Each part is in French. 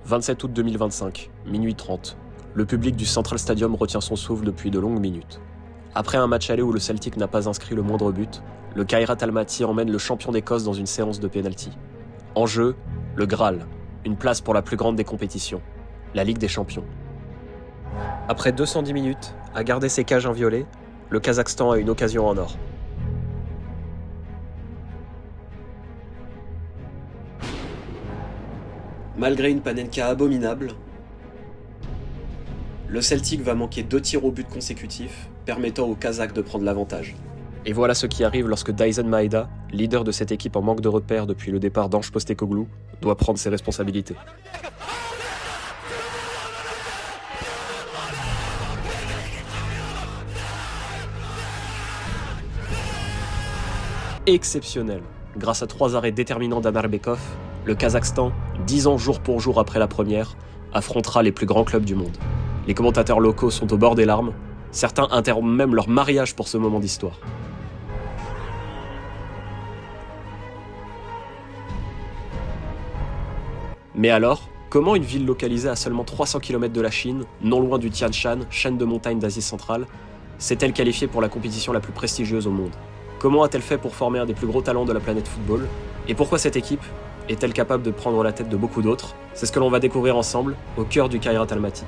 27 août 2025, minuit 30. Le public du Central Stadium retient son souffle depuis de longues minutes. Après un match aller où le Celtic n'a pas inscrit le moindre but, le Kairat Almaty emmène le champion d'Écosse dans une séance de pénalty. En jeu, le Graal, une place pour la plus grande des compétitions, la Ligue des Champions. Après 210 minutes, à garder ses cages inviolées, le Kazakhstan a une occasion en or. Malgré une Panenka abominable, le Celtic va manquer 2 tirs au but consécutifs, permettant aux Kazakhs de prendre l'avantage. Et voilà ce qui arrive lorsque Dyson Maeda, leader de cette équipe en manque de repères depuis le départ d'Ange Postecoglou, doit prendre ses responsabilités. Exceptionnel. Grâce à 3 arrêts déterminants d'Amerbekov, le Kazakhstan, 10 ans jour pour jour après la première, affrontera les plus grands clubs du monde. Les commentateurs locaux sont au bord des larmes, certains interrompent même leur mariage pour ce moment d'histoire. Mais alors, comment une ville localisée à seulement 300 km de la Chine, non loin du Tian Shan, chaîne de montagnes d'Asie centrale, s'est-elle qualifiée pour la compétition la plus prestigieuse au monde ? Comment a-t-elle fait pour former un des plus gros talents de la planète football ? Et pourquoi cette équipe est-elle capable de prendre la tête de beaucoup d'autres ? C'est ce que l'on va découvrir ensemble, au cœur du Kairat Almaty.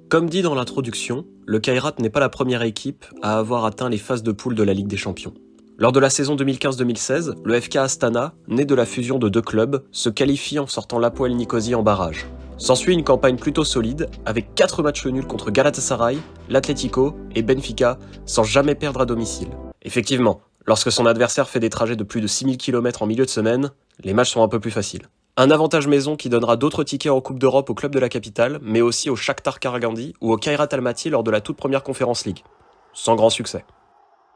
Comme dit dans l'introduction, le Kairat n'est pas la première équipe à avoir atteint les phases de poule de la Ligue des Champions. Lors de la saison 2015-2016, le FK Astana, né de la fusion de 2 clubs, se qualifie en sortant l'Hapoel Nicosie en barrage. S'ensuit une campagne plutôt solide, avec 4 matchs nuls contre Galatasaray, l'Atlético et Benfica, sans jamais perdre à domicile. Effectivement, lorsque son adversaire fait des trajets de plus de 6000 km en milieu de semaine, les matchs sont un peu plus faciles. Un avantage maison qui donnera d'autres tickets en Coupe d'Europe au club de la capitale, mais aussi au Shakhtar Karagandhi ou au Kairat Almaty lors de la toute première Conference League. Sans grand succès.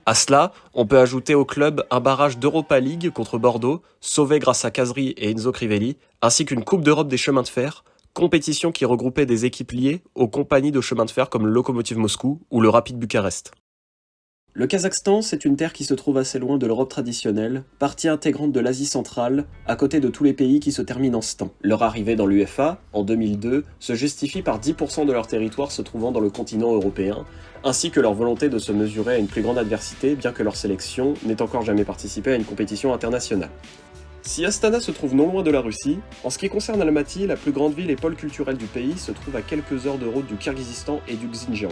À cela, on peut ajouter au club un barrage d'Europa League contre Bordeaux, sauvé grâce à Kazri et Enzo Crivelli, ainsi qu'une Coupe d'Europe des chemins de fer, compétition qui regroupait des équipes liées aux compagnies de chemins de fer comme le Lokomotiv Moscou ou le Rapid Bucarest. Le Kazakhstan, c'est une terre qui se trouve assez loin de l'Europe traditionnelle, partie intégrante de l'Asie centrale, à côté de tous les pays qui se terminent en stan. Leur arrivée dans l'UEFA, en 2002, se justifie par 10% de leur territoire se trouvant dans le continent européen, ainsi que leur volonté de se mesurer à une plus grande adversité, bien que leur sélection n'ait encore jamais participé à une compétition internationale. Si Astana se trouve non loin de la Russie, en ce qui concerne Almaty, la plus grande ville et pôle culturel du pays se trouve à quelques heures de route du Kirghizistan et du Xinjiang.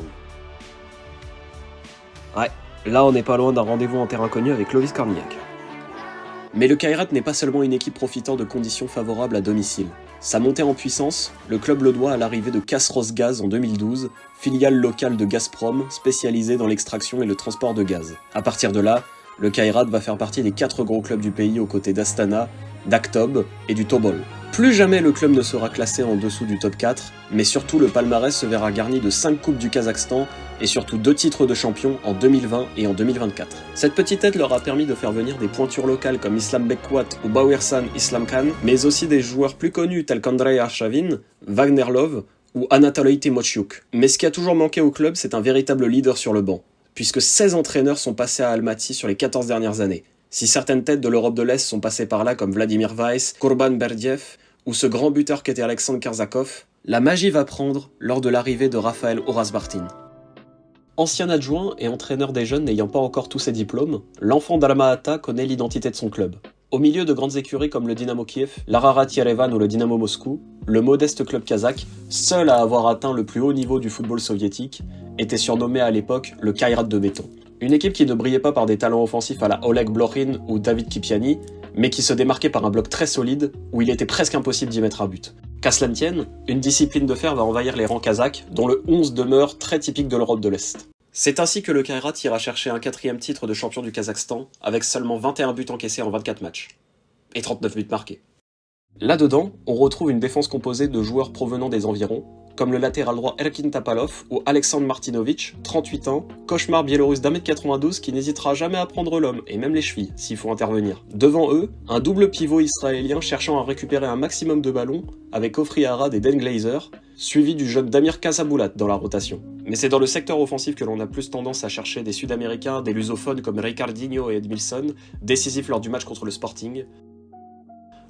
Ouais. Là, on n'est pas loin d'un rendez-vous en terre inconnue avec Clovis Cornillac. Mais le Kairat n'est pas seulement une équipe profitant de conditions favorables à domicile. Sa montée en puissance, le club le doit à l'arrivée de Kasrosgaz en 2012, filiale locale de Gazprom, spécialisée dans l'extraction et le transport de gaz. À partir de là, le Kairat va faire partie des 4 gros clubs du pays aux côtés d'Astana, d'Aktob et du Tobol. Plus jamais le club ne sera classé en dessous du top 4, mais surtout le palmarès se verra garni de 5 coupes du Kazakhstan et surtout 2 titres de champion en 2020 et en 2024. Cette petite aide leur a permis de faire venir des pointures locales comme Islam Bekwat ou Bawirsan Islam Khan, mais aussi des joueurs plus connus tels qu'Andrei Arshavin, Wagner Love ou Anatoly Timochuk. Mais ce qui a toujours manqué au club, c'est un véritable leader sur le banc, puisque 16 entraîneurs sont passés à Almaty sur les 14 dernières années. Si certaines têtes de l'Europe de l'Est sont passées par là comme Vladimir Weiss, Kurban Berdiev ou ce grand buteur qu'était Alexandre Karzakov, la magie va prendre lors de l'arrivée de Raphaël Orazbartin. Ancien adjoint et entraîneur des jeunes n'ayant pas encore tous ses diplômes, l'enfant d'Alma-Ata connaît l'identité de son club. Au milieu de grandes écuries comme le Dynamo Kiev, l'Ararat Yerevan ou le Dynamo Moscou, le modeste club kazakh, seul à avoir atteint le plus haut niveau du football soviétique, était surnommé à l'époque le Kairat de béton. Une équipe qui ne brillait pas par des talents offensifs à la Oleg Blokhin ou David Kipiani, mais qui se démarquait par un bloc très solide où il était presque impossible d'y mettre un but. Qu'à cela ne tienne, une discipline de fer va envahir les rangs kazakhs, dont le 11 demeure très typique de l'Europe de l'Est. C'est ainsi que le Kairat ira chercher un 4e titre de champion du Kazakhstan, avec seulement 21 buts encaissés en 24 matchs. Et 39 buts marqués. Là-dedans, on retrouve une défense composée de joueurs provenant des environs, comme le latéral droit Erkin Tapalov ou Alexandre Martinovic, 38 ans, cauchemar biélorusse d'1m92 qui n'hésitera jamais à prendre l'homme, et même les chevilles, s'il faut intervenir. Devant eux, un double pivot israélien cherchant à récupérer un maximum de ballons, avec Ofri Arad et Dan Glazer, suivi du jeune Damir Casaboulat dans la rotation. Mais c'est dans le secteur offensif que l'on a plus tendance à chercher des Sud-Américains, des lusophones comme Ricardinho et Edmilson, décisifs lors du match contre le Sporting,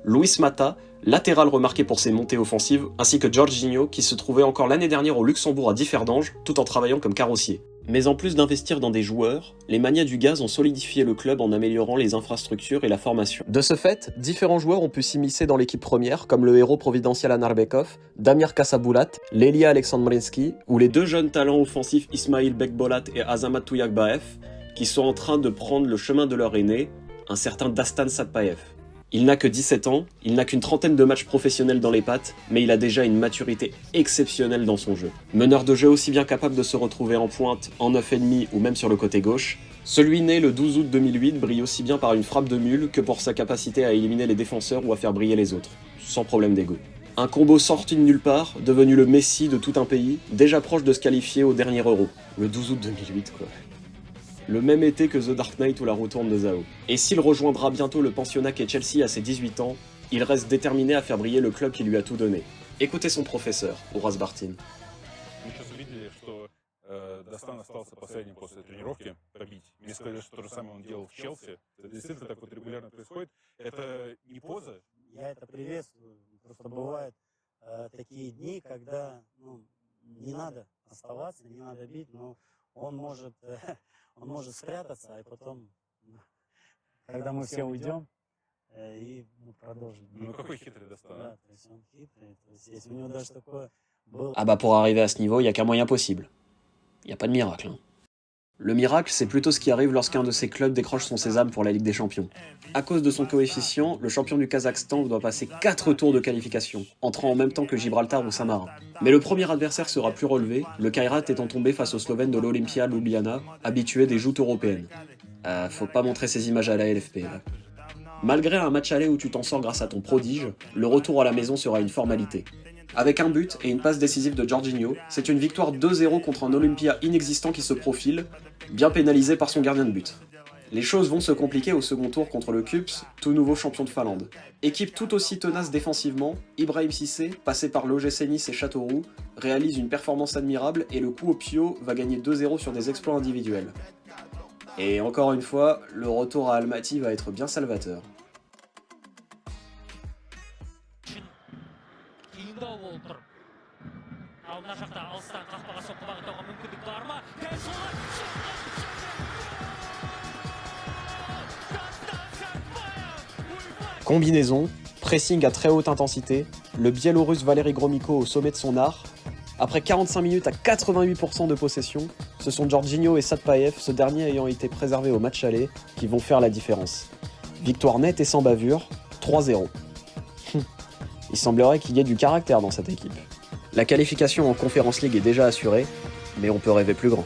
Luis Mata, latéral remarqué pour ses montées offensives, ainsi que Jorginho, qui se trouvait encore l'année dernière au Luxembourg à Differdange, tout en travaillant comme carrossier. Mais en plus d'investir dans des joueurs, les Magnats du Gaz ont solidifié le club en améliorant les infrastructures et la formation. De ce fait, différents joueurs ont pu s'immiscer dans l'équipe première, comme le héros providentiel Anarbekov, Damir Casaboulat, Lelia Alexandrinski, ou les deux jeunes talents offensifs Ismail Bekbolat et Azamat Touyakbaev, qui sont en train de prendre le chemin de leur aîné, un certain Dastan Satpaev. Il n'a que 17 ans, il n'a qu'une trentaine de matchs professionnels dans les pattes, mais il a déjà une maturité exceptionnelle dans son jeu. Meneur de jeu aussi bien capable de se retrouver en pointe, en 9,5 ou même sur le côté gauche, celui né le 12 août 2008 brille aussi bien par une frappe de mule que pour sa capacité à éliminer les défenseurs ou à faire briller les autres, sans problème d'ego. Un combo sorti de nulle part, devenu le Messi de tout un pays, déjà proche de se qualifier au dernier Euro. Le 12 août 2008 quoi. Le même été que The Dark Knight ou la retourne de Zao. Et s'il rejoindra bientôt le pensionnat qu'est Chelsea à ses 18 ans, il reste déterminé à faire briller le club qui lui a tout donné. Écoutez son professeur, Uras Bartin. Достан остался последним после тренировки побить. Мне сказали, что то же самое он делал в Челси. Это действительно так вот регулярно происходит. Это не поза. Я это приветствую. Просто бывают такие дни, когда не надо оставаться, не надо бить, но он может спрятаться, а потом, когда мы все уйдем, и продолжим. Ну какой хитрый Достан. Да, то есть он хитрый. То есть если у него даже такое было... Ah bah pour arriver à ce niveau, il n'y a qu'un moyen possible. Il n'y a pas de miracle. Hein. Le miracle, c'est plutôt ce qui arrive lorsqu'un de ces clubs décroche son sésame pour la Ligue des Champions. À cause de son coefficient, le champion du Kazakhstan doit passer 4 tours de qualification, entrant en même temps que Gibraltar ou Saint-Marin. Mais le premier adversaire sera plus relevé, le Kairat étant tombé face aux Slovènes de l'Olympia Ljubljana, habitués des joutes européennes. Faut pas montrer ces images à la LFP, là. Malgré un match aller où tu t'en sors grâce à ton prodige, le retour à la maison sera une formalité. Avec un but et une passe décisive de Jorginho, c'est une victoire 2-0 contre un Olympia inexistant qui se profile, bien pénalisé par son gardien de but. Les choses vont se compliquer au second tour contre le KÜPS, tout nouveau champion de Finlande. Équipe tout aussi tenace défensivement, Ibrahim Cissé, passé par l'OGC Nice et Châteauroux, réalise une performance admirable et le coup au Pio va gagner 2-0 sur des exploits individuels. Et encore une fois, le retour à Almaty va être bien salvateur. Combinaison, pressing à très haute intensité, le Biélorusse Valeri Gromyko au sommet de son art. Après 45 minutes à 88% de possession, ce sont Jorginho et Satpaev, ce dernier ayant été préservé au match aller, qui vont faire la différence. Victoire nette et sans bavure, 3-0. Il semblerait qu'il y ait du caractère dans cette équipe. La qualification en Conference League est déjà assurée, mais on peut rêver plus grand.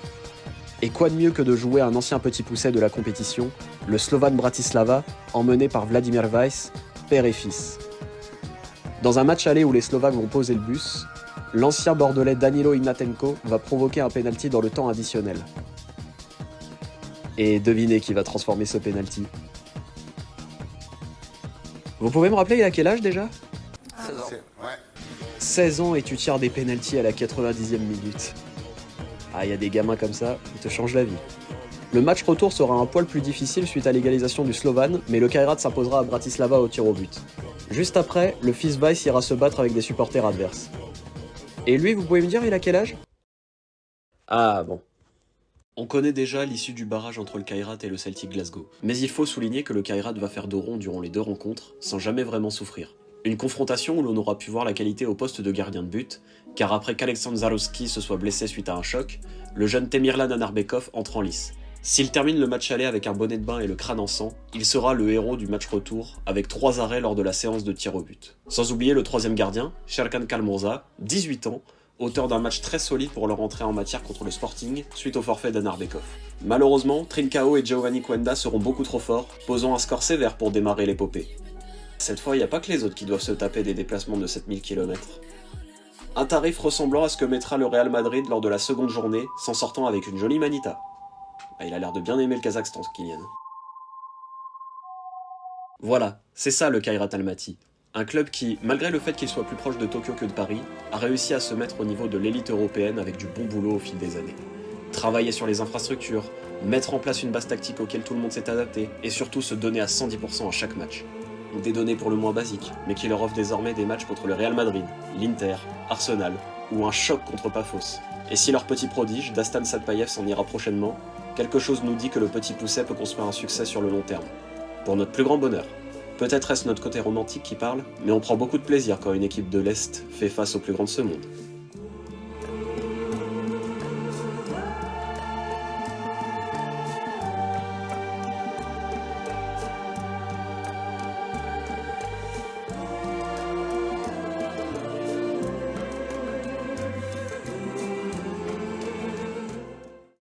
Et quoi de mieux que de jouer un ancien petit pousset de la compétition, le Slovan Bratislava, emmené par Vladimir Weiss, père et fils. Dans un match aller où les Slovaques vont poser le bus, l'ancien bordelais Danilo Ignatenko va provoquer un pénalty dans le temps additionnel. Et devinez qui va transformer ce pénalty. Vous pouvez me rappeler il a quel âge déjà ? 16 ans. Ouais. 16 ans et tu tires des pénaltys à la 90e minute. Ah, il y a des gamins comme ça, ils te changent la vie. Le match retour sera un poil plus difficile suite à l'égalisation du Slovan, mais le Kairat s'imposera à Bratislava au tir au but. Juste après, le fils Weiss ira se battre avec des supporters adverses. Et lui, vous pouvez me dire, il a quel âge ? Ah bon. On connaît déjà l'issue du barrage entre le Kairat et le Celtic Glasgow. Mais il faut souligner que le Kairat va faire dos rond durant les deux rencontres, sans jamais vraiment souffrir. Une confrontation où l'on aura pu voir la qualité au poste de gardien de but, car après qu'Alexandre Zarowski se soit blessé suite à un choc, le jeune Temirlan Anarbekov entre en lice. S'il termine le match aller avec un bonnet de bain et le crâne en sang, il sera le héros du match retour, avec 3 arrêts lors de la séance de tir au but. Sans oublier le troisième gardien, Sherkan Kalmurza, 18 ans, auteur d'un match très solide pour leur entrée en matière contre le Sporting, suite au forfait d'Anarbekov. Malheureusement, Trincao et Giovanni Quenda seront beaucoup trop forts, posant un score sévère pour démarrer l'épopée. Cette fois, il n'y a pas que les autres qui doivent se taper des déplacements de 7000 km. Un tarif ressemblant à ce que mettra le Real Madrid lors de la seconde journée, s'en sortant avec une jolie manita. Il a l'air de bien aimer le Kazakhstan, ce Kylian. Voilà, c'est ça le Kairat Almaty. Un club qui, malgré le fait qu'il soit plus proche de Tokyo que de Paris, a réussi à se mettre au niveau de l'élite européenne avec du bon boulot au fil des années. Travailler sur les infrastructures, mettre en place une base tactique auquel tout le monde s'est adapté, et surtout se donner à 110% à chaque match. Des données pour le moins basiques, mais qui leur offrent désormais des matchs contre le Real Madrid, l'Inter, Arsenal, ou un choc contre Paphos. Et si leur petit prodige, Dastan Satpaïev, s'en ira prochainement, quelque chose nous dit que le petit Pousset peut construire un succès sur le long terme. Pour notre plus grand bonheur. Peut-être est-ce notre côté romantique qui parle, mais on prend beaucoup de plaisir quand une équipe de l'Est fait face au plus grand de ce monde.